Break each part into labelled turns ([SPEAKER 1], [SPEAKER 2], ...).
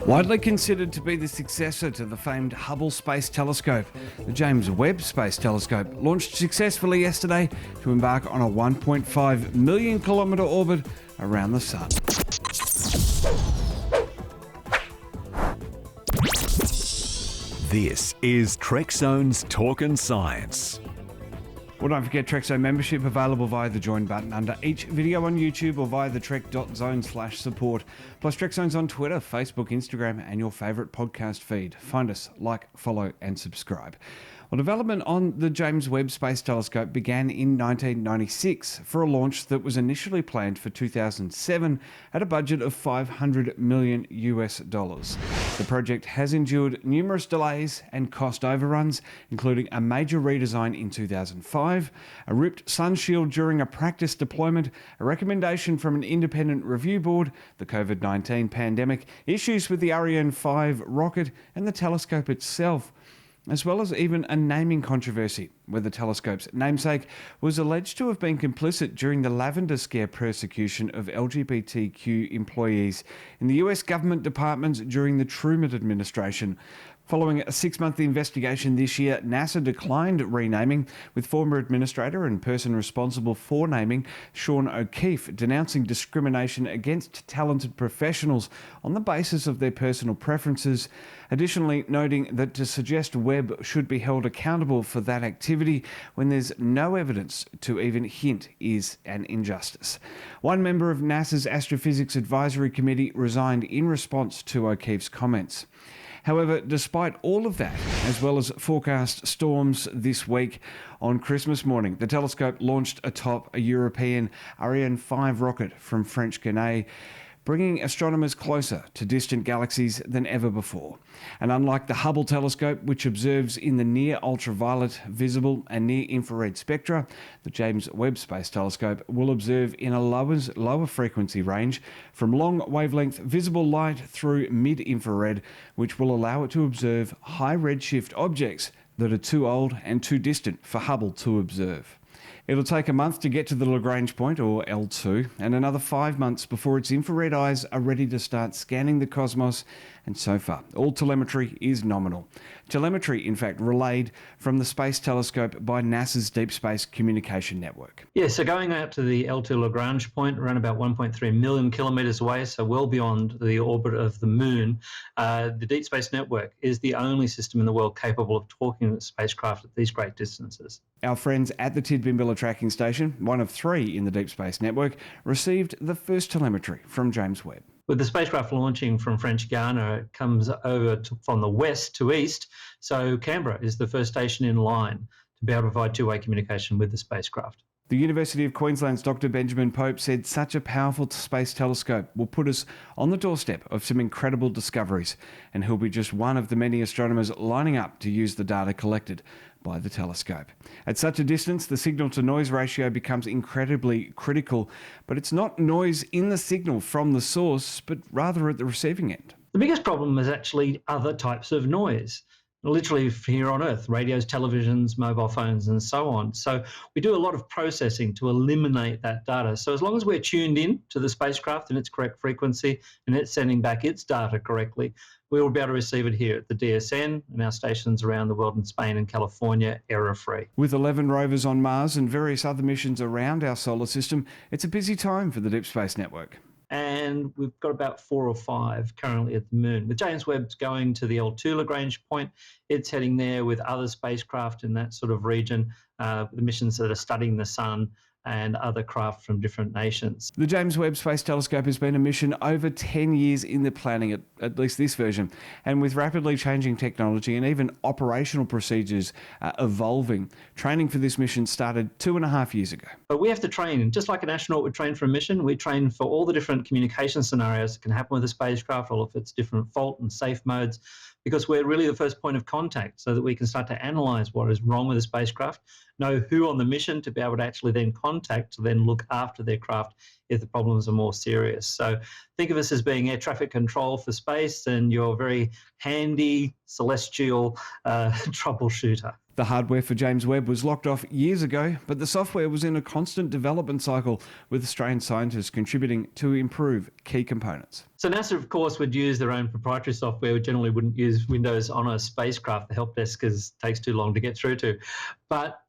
[SPEAKER 1] Widely considered to be the successor to the famed Hubble Space Telescope, the James Webb Space Telescope launched successfully yesterday to embark on a 1.5 million kilometre orbit around the Sun.
[SPEAKER 2] This is Trek Zone's Talkin' Science.
[SPEAKER 1] Well, don't forget Trek Zone membership available via the join button under each video on YouTube or via the trek.zone/support. Plus Trek Zone's on Twitter, Facebook, Instagram and your favourite podcast feed. Find us, like, follow and subscribe. Well, development on the James Webb Space Telescope began in 1996 for a launch that was initially planned for 2007 at a budget of $500 million US. The project has endured numerous delays and cost overruns, including a major redesign in 2005, a ripped sun shield during a practice deployment, a recommendation from an independent review board, the COVID-19 pandemic, issues with the Ariane 5 rocket and the telescope itself, as well as even a naming controversy where the telescope's namesake was alleged to have been complicit during the Lavender Scare persecution of LGBTQ employees in the US government departments during the Truman administration. Following a 6-month investigation this year, NASA declined renaming, with former administrator and person responsible for naming, Sean O'Keefe, denouncing discrimination against talented professionals on the basis of their personal preferences, additionally noting that to suggest Webb should be held accountable for that activity when there's no evidence to even hint is an injustice. One member of NASA's Astrophysics Advisory Committee resigned in response to O'Keefe's comments. However, despite all of that, as well as forecast storms this week, on Christmas morning, the telescope launched atop a European Ariane 5 rocket from French Guiana, bringing astronomers closer to distant galaxies than ever before. And unlike the Hubble telescope, which observes in the near-ultraviolet, visible and near-infrared spectra, the James Webb Space Telescope will observe in a lower frequency range from long wavelength visible light through mid-infrared, which will allow it to observe high redshift objects that are too old and too distant for Hubble to observe. It'll take a month to get to the Lagrange point, or L2, and another 5 months before its infrared eyes are ready to start scanning the cosmos, and so far, all telemetry is nominal. Telemetry, in fact, relayed from the Space Telescope by NASA's Deep Space Communication Network.
[SPEAKER 3] Yeah, so going out to the L2 Lagrange point, around about 1.3 million kilometres away, so well beyond the orbit of the Moon, the Deep Space Network is the only system in the world capable of talking to spacecraft at these great distances. Our
[SPEAKER 1] friends at the Tidbinbilla Tracking Station, one of 3 in the Deep Space Network, received the first telemetry from James Webb.
[SPEAKER 3] With the spacecraft launching from French Guiana, it comes over from the west to east, so Canberra is the first station in line to be able to provide two-way communication with the spacecraft.
[SPEAKER 1] The University of Queensland's Dr. Benjamin Pope said such a powerful space telescope will put us on the doorstep of some incredible discoveries, and he'll be just one of the many astronomers lining up to use the data collected by the telescope. At such a distance, the signal-to-noise ratio becomes incredibly critical, but it's not noise in the signal from the source, but rather at the receiving end.
[SPEAKER 3] The biggest problem is actually other types of noise. Literally here on Earth, radios, televisions, mobile phones, and so on. So we do a lot of processing to eliminate that data. So as long as we're tuned in to the spacecraft in its correct frequency and it's sending back its data correctly, we will be able to receive it here at the DSN and our stations around the world in Spain and California, error-free.
[SPEAKER 1] With 11 rovers on Mars and various other missions around our solar system, it's a busy time for the Deep Space Network.
[SPEAKER 3] And we've got about 4 or 5 currently at the Moon. With James Webb's going to the L2 Lagrange point, it's heading there with other spacecraft in that sort of region, the missions that are studying the Sun and other craft from different nations.
[SPEAKER 1] The James Webb Space Telescope has been a mission over 10 years in the planning, at least this version, and with rapidly changing technology and even operational procedures evolving, training for this mission started 2.5 years ago.
[SPEAKER 3] But we have to train, just like an astronaut would train for a mission, we train for all the different communication scenarios that can happen with a spacecraft, all of its different fault and safe modes, because we're really the first point of contact so that we can start to analyse what is wrong with the spacecraft, know who on the mission to be able to actually then contact to then look after their craft if the problems are more serious. So think of us as being air traffic control for space and your very handy celestial troubleshooter.
[SPEAKER 1] The hardware for James Webb was locked off years ago, but the software was in a constant development cycle, with Australian scientists contributing to improve key components.
[SPEAKER 3] So NASA, of course, would use their own proprietary software. We generally wouldn't use Windows on a spacecraft. The help desk takes too long to get through to. But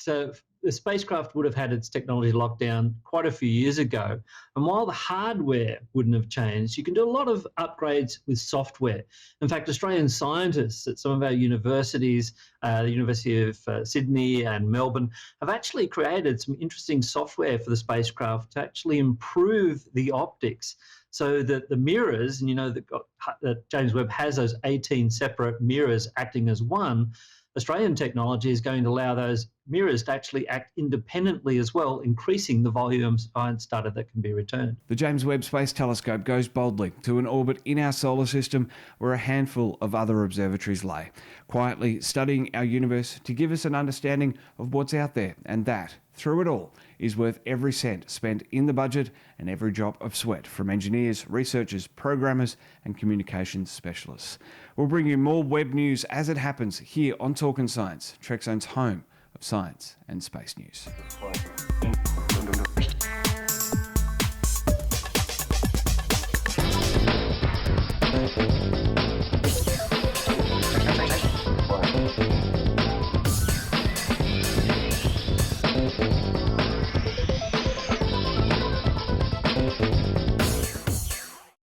[SPEAKER 3] the spacecraft would have had its technology locked down quite a few years ago. And while the hardware wouldn't have changed, you can do a lot of upgrades with software. In fact, Australian scientists at some of our universities, the University of Sydney and Melbourne, have actually created some interesting software for the spacecraft to actually improve the optics, so that the mirrors, and you know that James Webb has those 18 separate mirrors acting as one. Australian technology is going to allow those mirrors to actually act independently as well, increasing the volume of science data that can be returned.
[SPEAKER 1] The James Webb Space Telescope goes boldly to an orbit in our solar system where a handful of other observatories lay, quietly studying our universe to give us an understanding of what's out there, and that, through it all, is worth every cent spent in the budget and every drop of sweat from engineers, researchers, programmers and communications specialists. We'll bring you more Webb news as it happens here on Talkin' Science, TrekZone's home of science and space news.